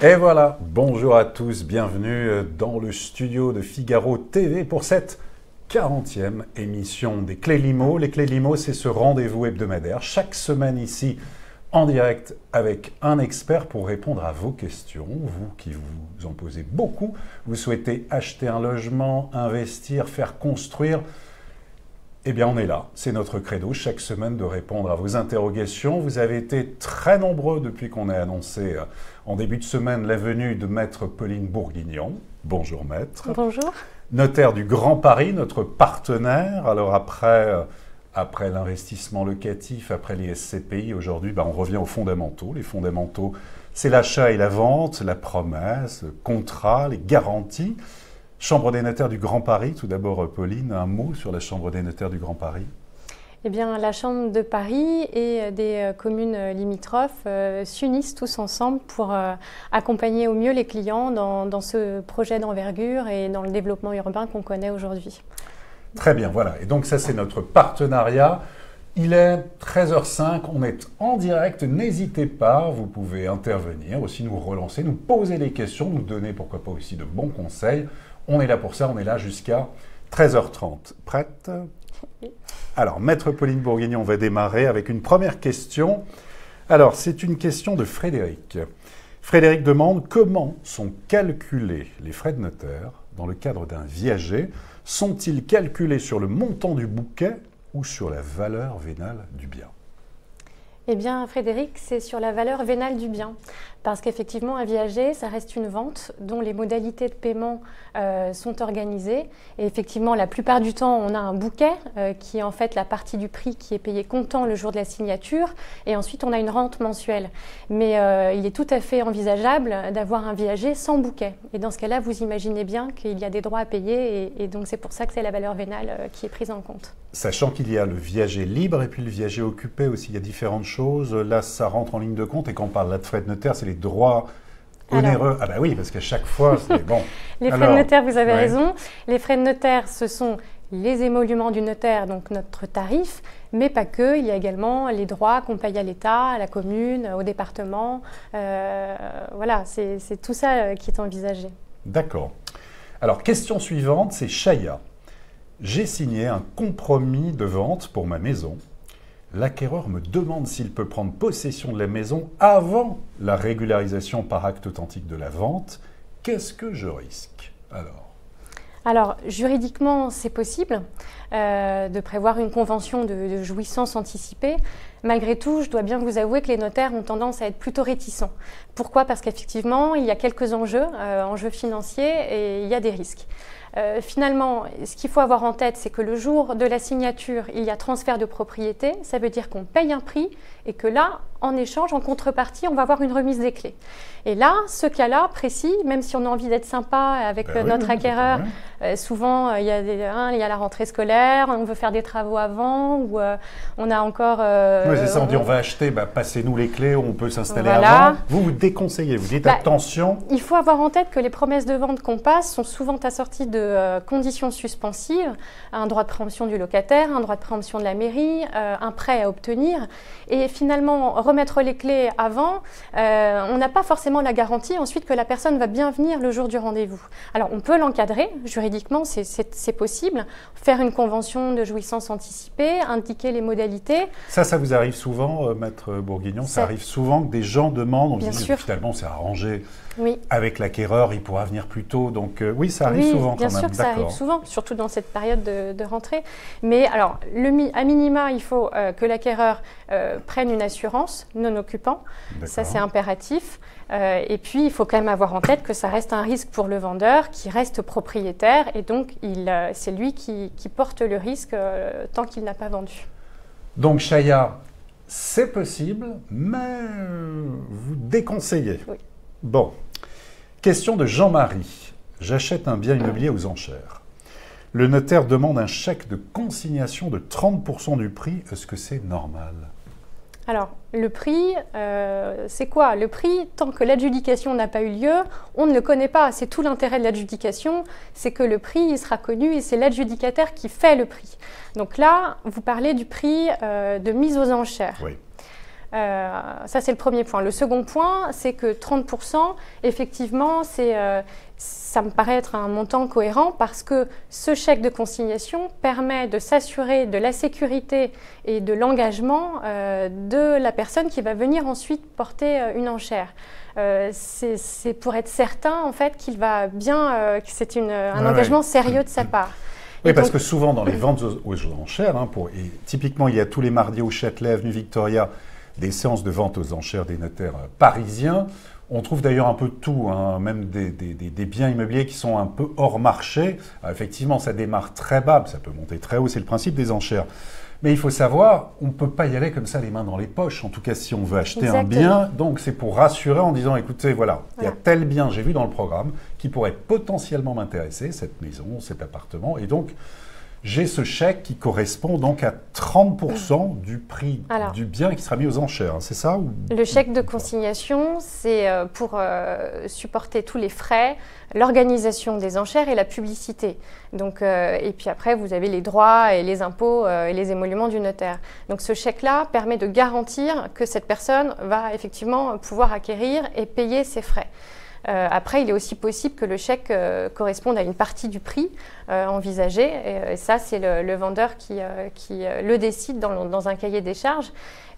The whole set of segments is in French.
Et voilà, bonjour à tous, bienvenue dans le studio de Figaro TV pour cette 40e émission des Clés Limo. Les Clés Limo, c'est ce rendez-vous hebdomadaire, chaque semaine ici, en direct avec un expert pour répondre à vos questions. Vous qui vous en posez beaucoup, vous souhaitez acheter un logement, investir, faire construire. Eh bien, on est là, c'est notre credo, chaque semaine de répondre à vos interrogations. Vous avez été très nombreux depuis qu'on a annoncé en début de semaine la venue de Maître Pauline Bourguignon. Bonjour Maître. Bonjour. Notaire du Grand Paris, notre partenaire. Alors après l'investissement locatif, après les SCPI, aujourd'hui, on revient aux fondamentaux. Les fondamentaux, c'est l'achat et la vente, la promesse, le contrat, les garanties. Chambre des notaires du Grand Paris, tout d'abord Pauline, un mot sur la Chambre des notaires du Grand Paris. Eh bien, la Chambre de Paris et des communes limitrophes s'unissent tous ensemble pour accompagner au mieux les clients dans ce projet d'envergure et dans le développement urbain qu'on connaît aujourd'hui. Très bien, voilà. Et donc ça, c'est notre partenariat. Il est 13h05, on est en direct, n'hésitez pas, vous pouvez intervenir, aussi nous relancer, nous poser des questions, nous donner pourquoi pas aussi de bons conseils. On est là pour ça, on est là jusqu'à 13h30. Prête? Alors, Maître Pauline Bourguignon, on va démarrer avec une première question. Alors, c'est une question de Frédéric. Frédéric demande comment sont calculés les frais de notaire dans le cadre d'un viager. Sont-ils calculés sur le montant du bouquet ou sur la valeur vénale du bien? Eh bien, Frédéric, c'est sur la valeur vénale du bien. Parce qu'effectivement, un viager, ça reste une vente dont les modalités de paiement sont organisées. Et effectivement, la plupart du temps, on a un bouquet qui est en fait la partie du prix qui est payée comptant le jour de la signature. Et ensuite, on a une rente mensuelle. Mais il est tout à fait envisageable d'avoir un viager sans bouquet. Et dans ce cas-là, vous imaginez bien qu'il y a des droits à payer. Et donc, c'est pour ça que c'est la valeur vénale qui est prise en compte. Sachant qu'il y a le viager libre et puis le viager occupé aussi, il y a différentes choses. Là, ça rentre en ligne de compte. Et quand on parle là de frais de notaire, c'est les droits onéreux. Ah bah oui, parce qu'à chaque fois, c'est bon. Les frais de notaire, vous avez raison. Les frais de notaire, ce sont les émoluments du notaire, donc notre tarif, mais pas que. Il y a également les droits qu'on paye à l'État, à la commune, au département. Voilà, c'est tout ça qui est envisagé. D'accord. Alors, question suivante, c'est Chaya. J'ai signé un compromis de vente pour ma maison. L'acquéreur me demande s'il peut prendre possession de la maison avant la régularisation par acte authentique de la vente. Qu'est-ce que je risque alors, juridiquement, c'est possible de prévoir une convention de jouissance anticipée. Malgré tout, je dois bien vous avouer que les notaires ont tendance à être plutôt réticents. Pourquoi? Parce qu'effectivement, il y a quelques enjeux financiers et il y a des risques. Finalement, ce qu'il faut avoir en tête, c'est que le jour de la signature, il y a transfert de propriété. Ça veut dire qu'on paye un prix et que là, en échange, en contrepartie, on va avoir une remise des clés. Et là, ce cas-là précis, même si on a envie d'être sympa avec notre acquéreur, souvent, il y a la rentrée scolaire, on veut faire des travaux avant, ou on a encore... oui, c'est ça, on dit on va acheter, passez-nous les clés, on peut s'installer avant. Vous déconseillez, vous dites attention. Il faut avoir en tête que les promesses de vente qu'on passe sont souvent assorties de conditions suspensives, un droit de préemption du locataire, un droit de préemption de la mairie, un prêt à obtenir. Et finalement, remettre les clés avant, on n'a pas forcément la garantie ensuite que la personne va bien venir le jour du rendez-vous. Alors, on peut l'encadrer, juridiquement, c'est possible, faire une convention de jouissance anticipée, indiquer les modalités. Ça vous arrive souvent, Maître Bourguignon, ça arrive souvent que des gens demandent, on se dit finalement c'est arrangé avec l'acquéreur, il pourra venir plus tôt, donc oui, ça arrive souvent quand même. Bien sûr que ça arrive souvent, surtout dans cette période de rentrée. Mais alors, à minima, il faut que l'acquéreur prenne une assurance non occupant, ça c'est impératif. Et puis, il faut quand même avoir en tête que ça reste un risque pour le vendeur qui reste propriétaire et donc c'est lui qui porte le risque tant qu'il n'a pas vendu. Donc, Chaya, c'est possible, mais vous déconseillez. Oui. Bon, question de Jean-Marie. J'achète un bien immobilier aux enchères. Le notaire demande un chèque de consignation de 30% du prix. Est-ce que c'est normal ? Alors, le prix, c'est quoi? Le prix, tant que l'adjudication n'a pas eu lieu, on ne le connaît pas. C'est tout l'intérêt de l'adjudication, c'est que le prix il sera connu et c'est l'adjudicataire qui fait le prix. Donc là, vous parlez du prix de mise aux enchères. Oui. Ça, c'est le premier point. Le second point, c'est que 30%, effectivement, ça me paraît être un montant cohérent parce que ce chèque de consignation permet de s'assurer de la sécurité et de l'engagement de la personne qui va venir ensuite porter une enchère. C'est pour être certain, en fait, qu'il va bien, que c'est un engagement sérieux de sa part. Oui, parce que souvent dans les ventes aux enchères, et typiquement il y a tous les mardis au Châtelet, avenue Victoria, des séances de vente aux enchères des notaires parisiens. On trouve d'ailleurs un peu de tout, même des biens immobiliers qui sont un peu hors marché. Alors, effectivement, ça démarre très bas, ça peut monter très haut, c'est le principe des enchères. Mais il faut savoir, on ne peut pas y aller comme ça les mains dans les poches, en tout cas si on veut acheter un bien. Donc c'est pour rassurer en disant, écoutez, voilà, il y a tel bien, j'ai vu dans le programme, qui pourrait potentiellement m'intéresser, cette maison, cet appartement, et donc j'ai ce chèque qui correspond donc à 30% du prix du bien qui sera mis aux enchères, c'est ça Le chèque de consignation, c'est pour supporter tous les frais, l'organisation des enchères et la publicité. Donc, et puis après, vous avez les droits et les impôts et les émoluments du notaire. Donc ce chèque-là permet de garantir que cette personne va effectivement pouvoir acquérir et payer ses frais. Après, il est aussi possible que le chèque corresponde à une partie du prix envisagé. Et ça, c'est le vendeur qui le décide dans un cahier des charges.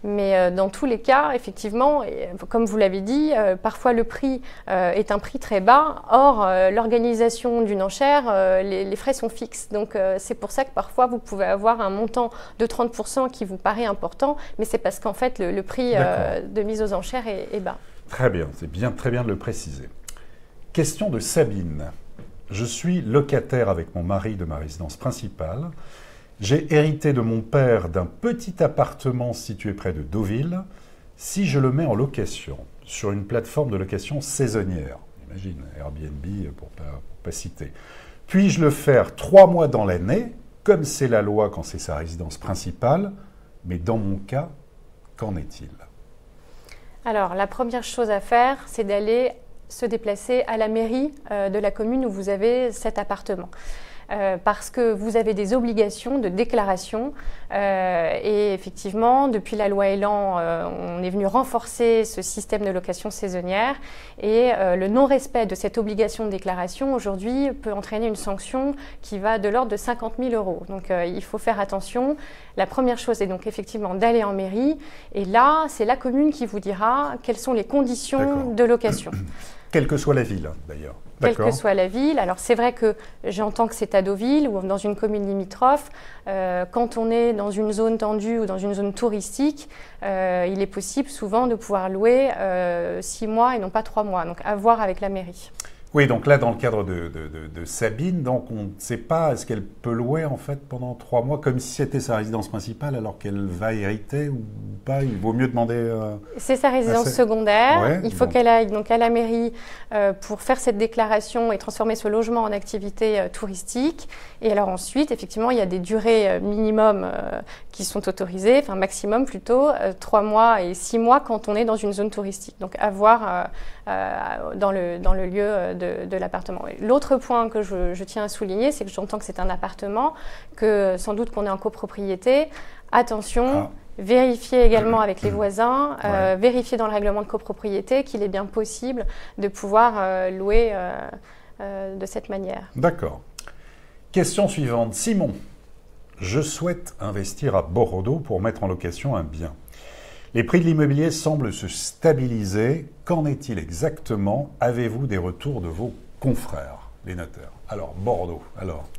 Mais dans tous les cas, effectivement, comme vous l'avez dit, parfois le prix est un prix très bas. Or, l'organisation d'une enchère, les frais sont fixes. Donc, c'est pour ça que parfois, vous pouvez avoir un montant de 30% qui vous paraît important, mais c'est parce qu'en fait, le prix de mise aux enchères est bas. Très bien, c'est très bien de le préciser. Question de Sabine. Je suis locataire avec mon mari de ma résidence principale. J'ai hérité de mon père d'un petit appartement situé près de Deauville. Si je le mets en location sur une plateforme de location saisonnière, imagine Airbnb pour pas citer, puis-je le faire 3 mois dans l'année, comme c'est la loi quand c'est sa résidence principale, mais dans mon cas, qu'en est-il ? Alors, la première chose à faire, c'est d'aller se déplacer à la mairie de la commune où vous avez cet appartement. Parce que vous avez des obligations de déclaration et effectivement, depuis la loi Elan, on est venu renforcer ce système de location saisonnière et le non-respect de cette obligation de déclaration aujourd'hui peut entraîner une sanction qui va de l'ordre de 50 000 €. Donc il faut faire attention. La première chose est donc effectivement d'aller en mairie et là, c'est la commune qui vous dira quelles sont les conditions de location. Quelle que soit la ville, d'ailleurs. Quelle que soit la ville. Alors, c'est vrai que j'entends que c'est à Deauville ou dans une commune limitrophe. Quand on est dans une zone tendue ou dans une zone touristique, il est possible souvent de pouvoir louer 6 mois et non pas 3 mois. Donc, à voir avec la mairie. Oui, donc là, dans le cadre de Sabine, donc on ne sait pas, est-ce qu'elle peut louer en fait pendant 3 mois, comme si c'était sa résidence principale, alors qu'elle va hériter ou pas? Il vaut mieux demander... C'est sa résidence secondaire. Ouais, il faut qu'elle aille donc à la mairie pour faire cette déclaration et transformer ce logement en activité touristique. Et alors ensuite, effectivement, il y a des durées minimum qui sont autorisées, enfin maximum plutôt, 3 mois et 6 mois quand on est dans une zone touristique. Donc à voir dans le lieu de l'appartement. L'autre point que je tiens à souligner, c'est que j'entends que c'est un appartement, que sans doute qu'on est en copropriété. Attention, vérifiez également avec les voisins, vérifiez dans le règlement de copropriété qu'il est bien possible de pouvoir louer de cette manière. D'accord. Question suivante. Simon, je souhaite investir à Bordeaux pour mettre en location un bien. Les prix de l'immobilier semblent se stabiliser. Qu'en est-il exactement? Avez-vous des retours de vos confrères, les notaires? Alors, Bordeaux,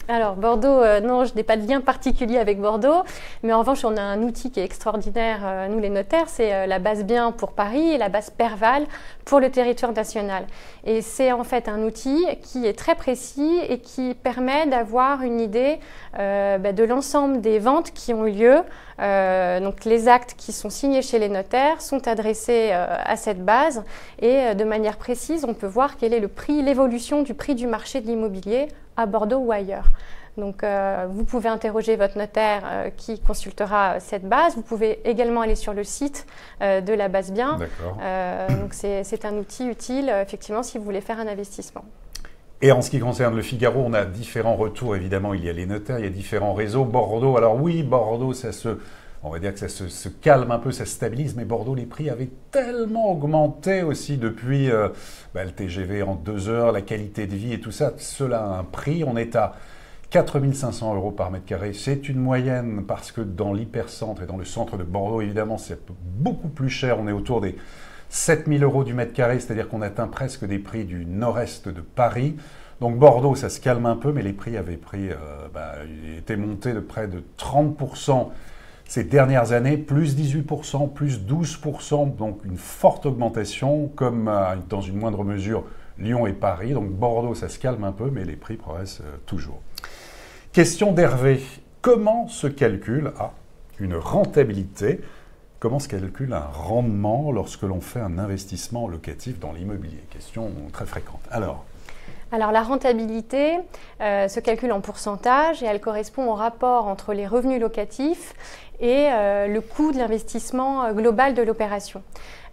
Alors, Bordeaux, non, je n'ai pas de lien particulier avec Bordeaux. Mais en revanche, on a un outil qui est extraordinaire, nous les notaires, c'est la base Bien pour Paris et la base Perval pour le territoire national. Et c'est en fait un outil qui est très précis et qui permet d'avoir une idée de l'ensemble des ventes qui ont eu lieu. Donc, les actes qui sont signés chez les notaires sont adressés à cette base. Et de manière précise, on peut voir quel est le prix, l'évolution du prix du marché de l'immobilier à Bordeaux ou ailleurs. Donc, vous pouvez interroger votre notaire qui consultera cette base. Vous pouvez également aller sur le site de la base bien. Donc, c'est un outil utile, effectivement, si vous voulez faire un investissement. Et en ce qui concerne le Figaro, on a différents retours. Évidemment, il y a les notaires, il y a différents réseaux. Bordeaux, alors oui, Bordeaux, on va dire que ça se calme un peu, ça se stabilise, mais Bordeaux, les prix avaient tellement augmenté aussi depuis le TGV en 2 heures, la qualité de vie et tout ça. Cela a un prix. On est à 4 500 € par mètre carré. C'est une moyenne parce que dans l'hypercentre et dans le centre de Bordeaux, évidemment, c'est beaucoup plus cher. On est autour des 7 000 € du mètre carré, c'est-à-dire qu'on atteint presque des prix du nord-est de Paris. Donc Bordeaux, ça se calme un peu, mais les prix avaient étaient montés de près de 30% ces dernières années, plus 18%, plus 12%, donc une forte augmentation, comme dans une moindre mesure Lyon et Paris. Donc Bordeaux, ça se calme un peu, mais les prix progressent toujours. Question d'Hervé. Comment se calcule une rentabilité? Comment se calcule un rendement lorsque l'on fait un investissement locatif dans l'immobilier? Question très fréquente. Alors, la rentabilité se calcule en pourcentage et elle correspond au rapport entre les revenus locatifs et le coût de l'investissement global de l'opération.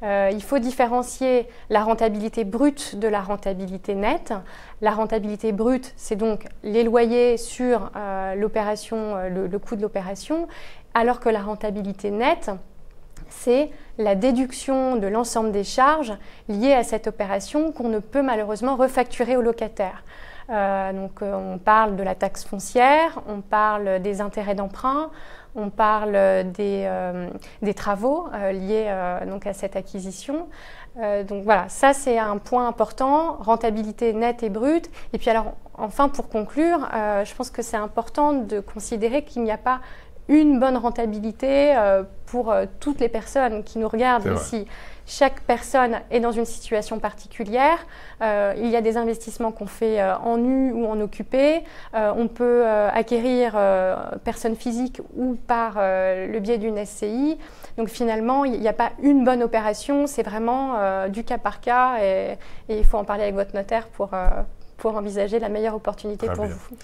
Il faut différencier la rentabilité brute de la rentabilité nette. La rentabilité brute, c'est donc les loyers sur l'opération, le coût de l'opération, alors que la rentabilité nette, c'est la déduction de l'ensemble des charges liées à cette opération qu'on ne peut malheureusement refacturer au locataire. On parle de la taxe foncière, on parle des intérêts d'emprunt, on parle des travaux liés à cette acquisition. Donc voilà, ça c'est un point important, rentabilité nette et brute. Et puis alors, enfin pour conclure, je pense que c'est important de considérer qu'il n'y a pas une bonne rentabilité pour toutes les personnes qui nous regardent ici. Chaque personne est dans une situation particulière. Il y a des investissements qu'on fait en nu ou en occupé. On peut acquérir personne physique ou par le biais d'une SCI. Donc finalement, il n'y a pas une bonne opération. C'est vraiment du cas par cas et il faut en parler avec votre notaire pour envisager la meilleure opportunité pour vous.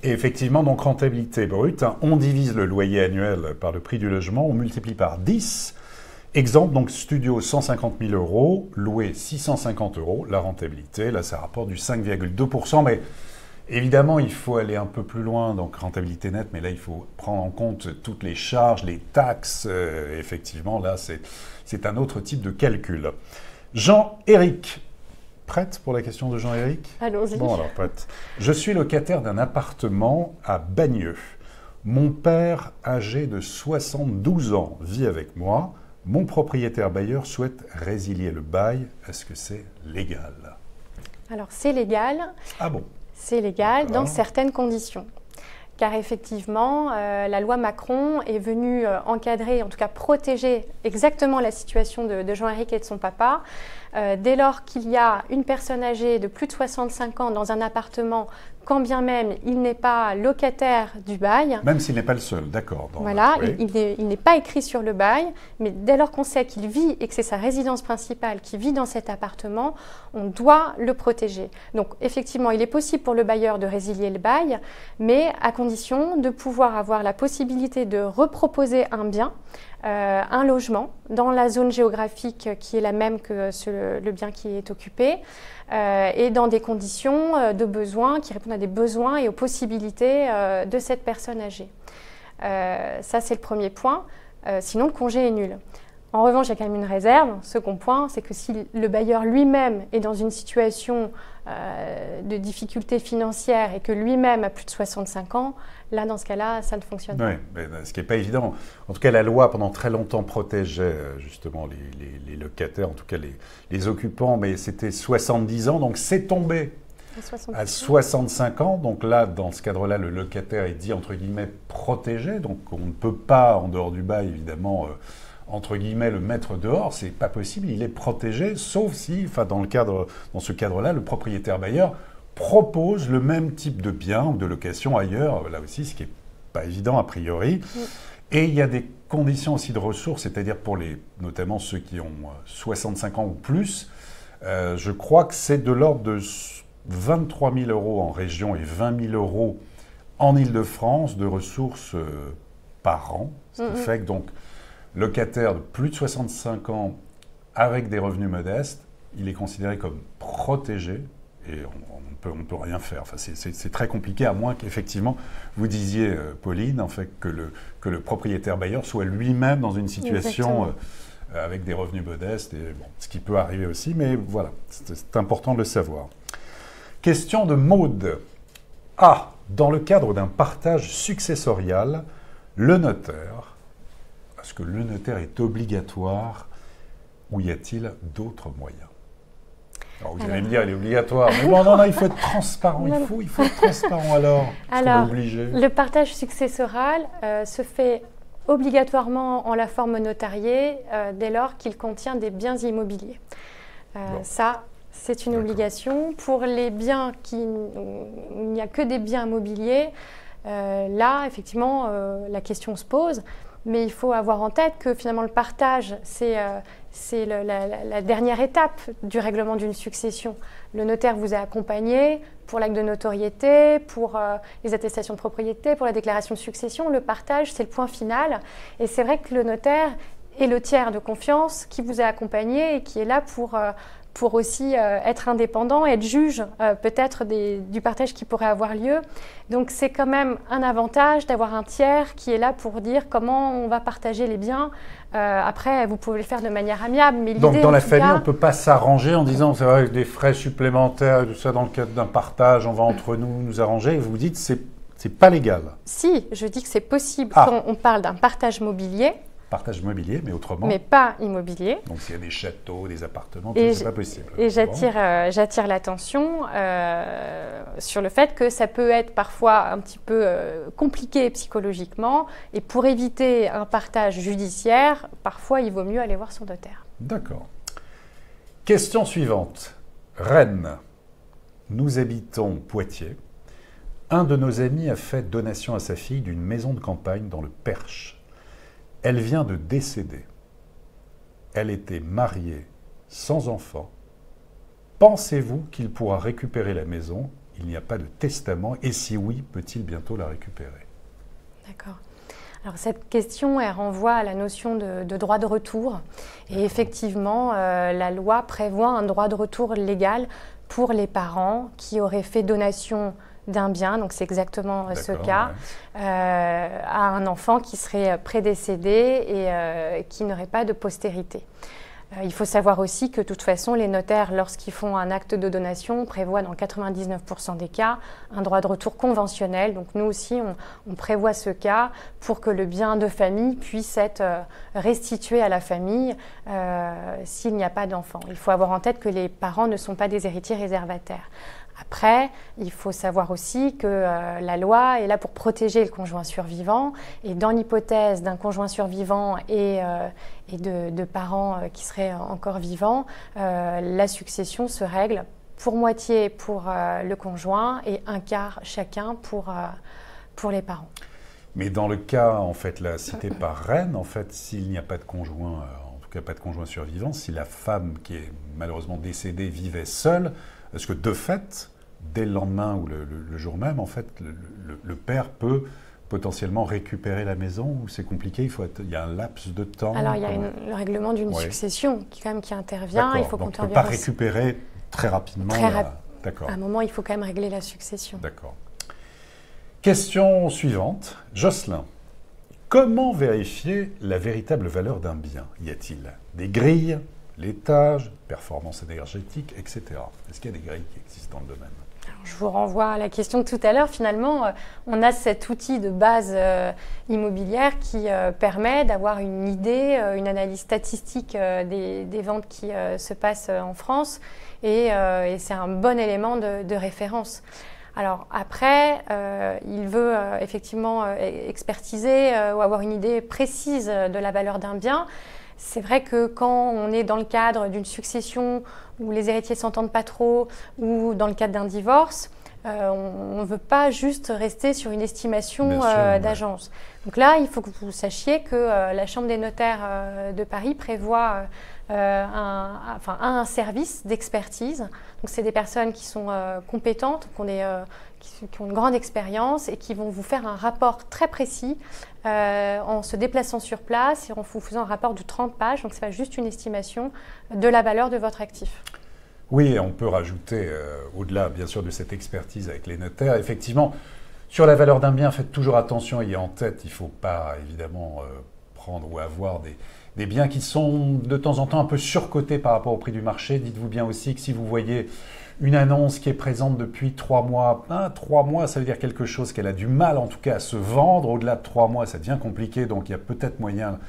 Et effectivement, donc rentabilité brute, on divise le loyer annuel par le prix du logement, on multiplie par 10. Exemple, donc studio 150 000 €, loué 650 €, la rentabilité, là ça rapporte du 5,2%, mais évidemment il faut aller un peu plus loin, donc rentabilité nette, mais là il faut prendre en compte toutes les charges, les taxes, effectivement là c'est un autre type de calcul. Jean-Éric. Prête pour la question de Jean-Éric? Allons-y. Bon, alors prête. Je suis locataire d'un appartement à Bagneux. Mon père, âgé de 72 ans, vit avec moi. Mon propriétaire bailleur souhaite résilier le bail. Est-ce que c'est légal? Alors, c'est légal. Ah bon? C'est légal dans certaines conditions. Car effectivement, la loi Macron est venue encadrer, en tout cas protéger exactement la situation de Jean-Éric et de son papa. Dès lors qu'il y a une personne âgée de plus de 65 ans dans un appartement, quand bien même il n'est pas locataire du bail. Même s'il n'est pas le seul, d'accord. Voilà, il n'est pas écrit sur le bail, mais dès lors qu'on sait qu'il vit et que c'est sa résidence principale qui vit dans cet appartement, on doit le protéger. Donc effectivement, il est possible pour le bailleur de résilier le bail, mais à condition de pouvoir avoir la possibilité de reproposer un bien, un logement dans la zone géographique qui est la même que le bien qui est occupé et dans des conditions de besoins qui répondent à des besoins et aux possibilités de cette personne âgée. Ça, c'est le premier point. Sinon, le congé est nul. En revanche, il y a quand même une réserve. Second point, c'est que si le bailleur lui-même est dans une situation de difficulté financière et que lui-même a plus de 65 ans, là, dans ce cas-là, ça ne fonctionne pas. Oui, mais ce qui n'est pas évident. En tout cas, la loi, pendant très longtemps, protégeait justement les locataires, en tout cas les occupants, mais c'était 70 ans, donc c'est tombé à 65 ans. Donc là, dans ce cadre-là, le locataire est dit, entre guillemets, protégé. Donc on ne peut pas, en dehors du bail, évidemment, entre guillemets, le mettre dehors, c'est pas possible, il est protégé, sauf si, dans ce cadre-là, le propriétaire bailleur propose le même type de bien ou de location ailleurs, là aussi, ce qui n'est pas évident a priori. Oui. Et il y a des conditions aussi de ressources, c'est-à-dire pour notamment ceux qui ont 65 ans ou plus, je crois que c'est de l'ordre de 23 000 € en région et 20 000 € en Île-de-France de ressources par an, ce qui fait que donc locataire de plus de 65 ans avec des revenus modestes, il est considéré comme protégé et on ne peut rien faire. Enfin, c'est très compliqué, à moins qu'effectivement, vous disiez, Pauline, en fait, que le propriétaire bailleur soit lui-même dans une situation avec des revenus modestes, et, bon, ce qui peut arriver aussi, mais voilà, c'est important de le savoir. Question de Maude. Dans le cadre d'un partage successorial, le notaire, est-ce que le notaire est obligatoire ou y a-t-il d'autres moyens? Alors vous allez me dire, il est obligatoire. Mais bon, non, il faut être transparent. Il faut être transparent alors. Alors, le partage successoral se fait obligatoirement en la forme notariée dès lors qu'il contient des biens immobiliers. Ça, c'est une obligation. Pour les biens où il n'y a que des biens immobiliers, là, effectivement, la question se pose. Mais il faut avoir en tête que finalement le partage, c'est la dernière étape du règlement d'une succession. Le notaire vous a accompagné pour l'acte de notoriété, pour les attestations de propriété, pour la déclaration de succession. Le partage, c'est le point final. Et c'est vrai que le notaire est le tiers de confiance qui vous a accompagné et qui est là pour aussi être indépendant, être juge peut-être du partage qui pourrait avoir lieu. Donc c'est quand même un avantage d'avoir un tiers qui est là pour dire comment on va partager les biens. Après, vous pouvez le faire de manière amiable, mais donc dans la famille, on ne peut pas s'arranger en disant c'est vrai que des frais supplémentaires et tout ça dans le cadre d'un partage, on va entre nous arranger. Et vous dites c'est pas légal. Si, je dis que c'est possible quand on parle d'un partage mobilier. Partage mobilier, mais autrement. Mais pas immobilier. Donc s'il y a des châteaux, des appartements, c'est pas possible. Et j'attire l'attention sur le fait que ça peut être parfois un petit peu compliqué psychologiquement. Et pour éviter un partage judiciaire, parfois il vaut mieux aller voir son notaire. D'accord. Question suivante. Rennes. Nous habitons Poitiers. Un de nos amis a fait donation à sa fille d'une maison de campagne dans le Perche. Elle vient de décéder. Elle était mariée, sans enfant. Pensez-vous qu'il pourra récupérer la maison? Il n'y a pas de testament. Et si oui, peut-il bientôt la récupérer? D'accord. Alors cette question, elle renvoie à la notion de droit de retour. Et effectivement, la loi prévoit un droit de retour légal pour les parents qui auraient fait donation d'un bien, donc c'est exactement ce cas, à un enfant qui serait prédécédé et qui n'aurait pas de postérité. Il faut savoir aussi que de toute façon, les notaires, lorsqu'ils font un acte de donation, prévoient dans 99% des cas un droit de retour conventionnel. Donc nous aussi, on prévoit ce cas pour que le bien de famille puisse être restitué à la famille s'il n'y a pas d'enfant. Il faut avoir en tête que les parents ne sont pas des héritiers réservataires. Après, il faut savoir aussi que la loi est là pour protéger le conjoint survivant. Et dans l'hypothèse d'un conjoint survivant et de parents qui seraient encore vivants, la succession se règle pour moitié pour le conjoint et un quart chacun pour les parents. Mais dans le cas, en fait, là, cité par Rennes, en fait, s'il n'y a pas de conjoint, en tout cas pas de conjoint survivant, si la femme qui est malheureusement décédée vivait seule, est-ce que de fait, dès le lendemain ou le jour même, en fait, le père peut potentiellement récupérer la maison ou c'est compliqué, il y a un laps de temps? Alors il y a le règlement d'une succession qui intervient. Il faut donc on ne peut pas récupérer très rapidement. D'accord. À un moment, il faut quand même régler la succession. D'accord. Question suivante. Jocelyn. Comment vérifier la véritable valeur d'un bien? Y a-t-il des grilles, l'étage, performance énergétique, etc. Est-ce qu'il y a des grilles qui existent dans le domaine? Alors, je vous renvoie à la question de tout à l'heure. Finalement, on a cet outil de base immobilière qui permet d'avoir une idée, une analyse statistique des ventes qui se passent en France et c'est un bon élément de référence. Alors après, il veut effectivement expertiser ou avoir une idée précise de la valeur d'un bien. C'est vrai que quand on est dans le cadre d'une succession où les héritiers ne s'entendent pas trop ou dans le cadre d'un divorce, on ne veut pas juste rester sur une estimation d'agence. Donc là, il faut que vous sachiez que la Chambre des notaires de Paris prévoit un service d'expertise. Donc c'est des personnes qui sont compétentes, qui ont une grande expérience et qui vont vous faire un rapport très précis en se déplaçant sur place et en vous faisant un rapport de 30 pages. Donc c'est pas juste une estimation de la valeur de votre actif. Oui, on peut rajouter, au-delà bien sûr de cette expertise avec les notaires, effectivement, sur la valeur d'un bien, faites toujours attention, ayez en tête, il ne faut pas évidemment prendre ou avoir des biens qui sont de temps en temps un peu surcotés par rapport au prix du marché. Dites-vous bien aussi que si vous voyez une annonce qui est présente depuis 3 mois, 3 mois, ça veut dire quelque chose qu'elle a du mal en tout cas à se vendre. Au-delà de 3 mois, ça devient compliqué, donc il y a peut-être moyen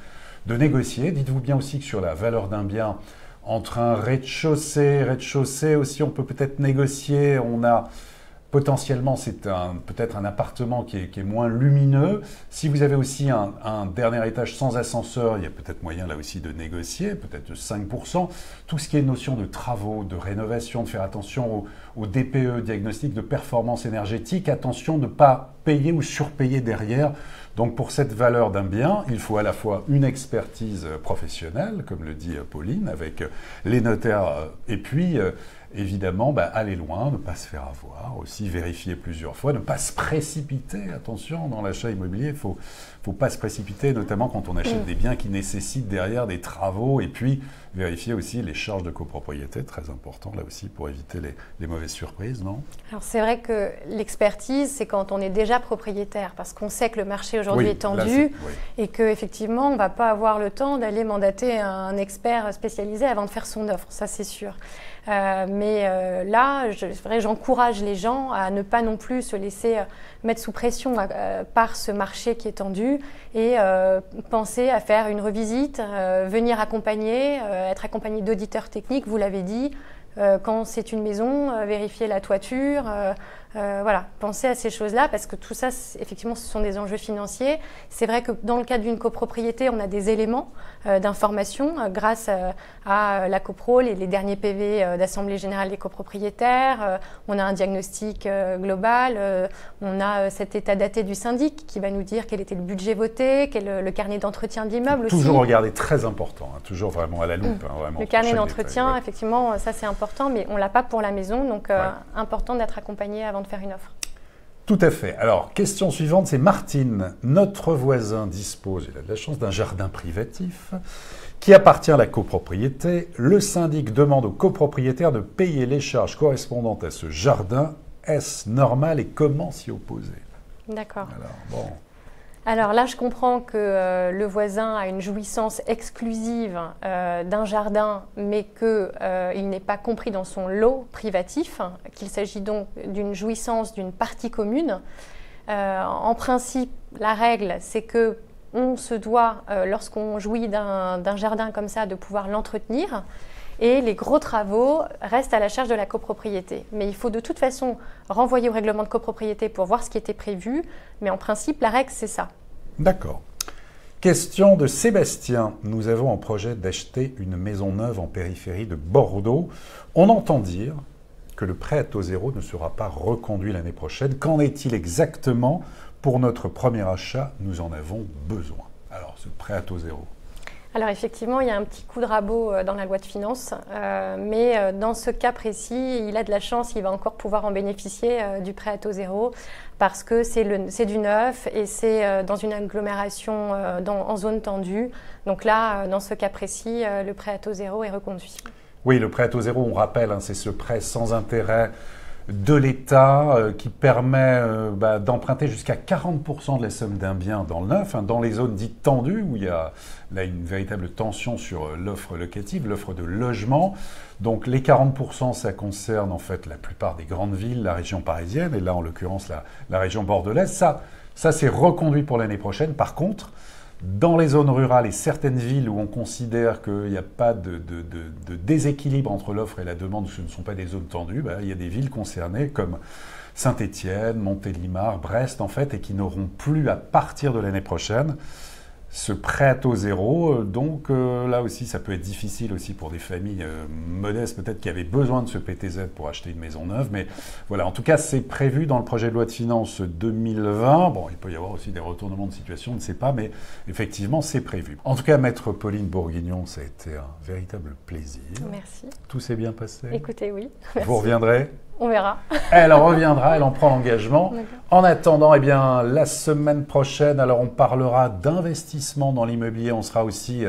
de négocier. Dites-vous bien aussi que sur la valeur d'un bien, entre un rez-de-chaussée aussi, on peut peut-être négocier. On a potentiellement, c'est peut-être un appartement qui est moins lumineux. Si vous avez aussi un dernier étage sans ascenseur, il y a peut-être moyen là aussi de négocier, peut-être de 5%. Tout ce qui est notion de travaux, de rénovation, de faire attention au DPE, diagnostic de performance énergétique. Attention de ne pas payer ou surpayer derrière. Donc pour cette valeur d'un bien, il faut à la fois une expertise professionnelle, comme le dit Pauline, avec les notaires, et puis évidemment aller loin, ne pas se faire avoir, aussi vérifier plusieurs fois, ne pas se précipiter, attention, dans l'achat immobilier, il faut pas se précipiter, notamment quand on achète des biens qui nécessitent derrière des travaux, et puis vérifier aussi les charges de copropriété, très important là aussi pour éviter les mauvaises surprises, non? Alors c'est vrai que l'expertise, c'est quand on est déjà propriétaire, parce qu'on sait que le marché aujourd'hui est tendu et qu'effectivement, on ne va pas avoir le temps d'aller mandater un expert spécialisé avant de faire son offre, ça c'est sûr. Là, j'encourage les gens à ne pas non plus se laisser mettre sous pression par ce marché qui est tendu et penser à faire une revisite, venir accompagner, être accompagné d'auditeurs techniques, vous l'avez dit, quand c'est une maison, vérifier la toiture, pensez à ces choses-là parce que tout ça, effectivement, ce sont des enjeux financiers. C'est vrai que dans le cadre d'une copropriété, on a des éléments d'information grâce à la coprole et les derniers PV d'Assemblée Générale des copropriétaires. On a un diagnostic global, on a cet état daté du syndic qui va nous dire quel était le budget voté, quel est le carnet d'entretien de l'immeuble aussi. Toujours regarder, très important, toujours vraiment à la loupe. Vraiment, le carnet d'entretien, effectivement, ça c'est important, mais on ne l'a pas pour la maison, donc important d'être accompagné avant de faire une offre. Tout à fait. Alors, question suivante, c'est Martine. Notre voisin dispose, il a de la chance, d'un jardin privatif qui appartient à la copropriété. Le syndic demande au copropriétaire de payer les charges correspondantes à ce jardin. Est-ce normal et comment s'y opposer? D'accord. Alors là, je comprends que le voisin a une jouissance exclusive d'un jardin, mais qu'il n'est pas compris dans son lot privatif, qu'il s'agit donc d'une jouissance d'une partie commune. En principe, la règle, c'est que on se doit, lorsqu'on jouit d'un jardin comme ça, de pouvoir l'entretenir. Et les gros travaux restent à la charge de la copropriété. Mais il faut de toute façon renvoyer au règlement de copropriété pour voir ce qui était prévu. Mais en principe, la règle, c'est ça. D'accord. Question de Sébastien. Nous avons en projet d'acheter une maison neuve en périphérie de Bordeaux. On entend dire que le prêt à taux zéro ne sera pas reconduit l'année prochaine. Qu'en est-il exactement? Pour notre premier achat, nous en avons besoin. Alors, ce prêt à taux zéro. Alors effectivement, il y a un petit coup de rabot dans la loi de finances, mais dans ce cas précis, il a de la chance, il va encore pouvoir en bénéficier du prêt à taux zéro parce que c'est du neuf et c'est dans une agglomération en zone tendue. Donc là, dans ce cas précis, le prêt à taux zéro est reconduit. Oui, le prêt à taux zéro, on rappelle, c'est ce prêt sans intérêt de l'État qui permet d'emprunter jusqu'à 40% de la somme d'un bien dans le neuf, dans les zones dites tendues où il y a là une véritable tension sur l'offre locative, l'offre de logement. Donc les 40%, ça concerne en fait la plupart des grandes villes, la région parisienne et là en l'occurrence la région bordelaise. Ça c'est reconduit pour l'année prochaine. Par contre, dans les zones rurales et certaines villes où on considère qu'il n'y a pas de déséquilibre entre l'offre et la demande, où ce ne sont pas des zones tendues, il y a des villes concernées comme Saint-Étienne, Montélimar, Brest en fait, et qui n'auront plus à partir de l'année prochaine ce prêt à taux zéro. Donc là aussi, ça peut être difficile aussi pour des familles modestes, peut-être qui avaient besoin de ce PTZ pour acheter une maison neuve. Mais voilà, en tout cas, c'est prévu dans le projet de loi de finances 2020. Bon, il peut y avoir aussi des retournements de situation, on ne sait pas, mais effectivement, c'est prévu. En tout cas, Maître Pauline Bourguignon, ça a été un véritable plaisir. Merci. Tout s'est bien passé? Écoutez, oui. Merci. Vous reviendrez? On verra. Elle reviendra, elle en prend l'engagement. En attendant, eh bien, la semaine prochaine, alors on parlera d'investissement dans l'immobilier. On sera aussi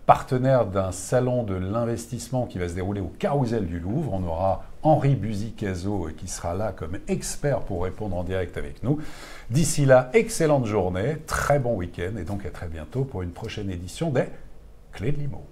partenaire d'un salon de l'investissement qui va se dérouler au Carrousel du Louvre. On aura Henri Buzicazo qui sera là comme expert pour répondre en direct avec nous. D'ici là, excellente journée, très bon week-end et donc à très bientôt pour une prochaine édition des Clés de l'Immo.